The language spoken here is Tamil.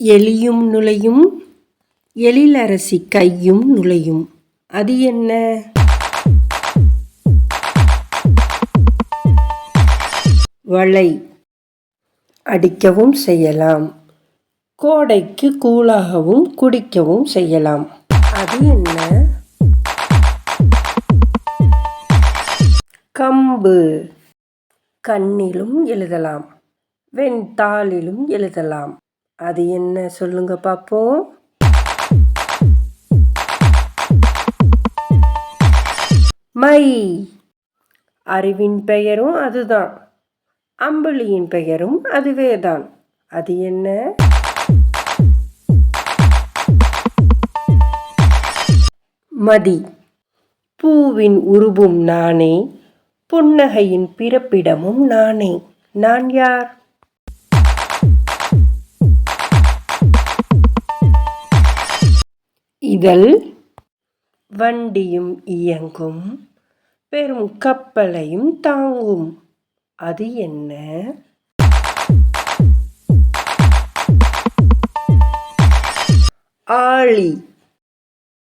எலியும் நுழையும் எழிலரசி கையும் நுழையும். அது என்ன? வளை. அடிக்கவும் செய்யலாம், கோடைக்கு கூழாகவும் குடிக்கவும் செய்யலாம். அது என்ன? கம்பு. கண்ணிலும் எழுதலாம், வெண்தாளிலும் எழுதலாம். அது என்ன சொல்லுங்க பார்ப்போம். மை. அறிவின் பெயரும் அதுதான், அம்புலியின் பெயரும் அதுவேதான். அது என்ன? மதி. பூவின் உருவும் நானே, புன்னகையின் பிறப்பிடமும் நானே. நான் யார்? இதழ். வண்டியும் இயங்கும், பெரும் கப்பலையும் தாங்கும். அது என்ன? ஆழி.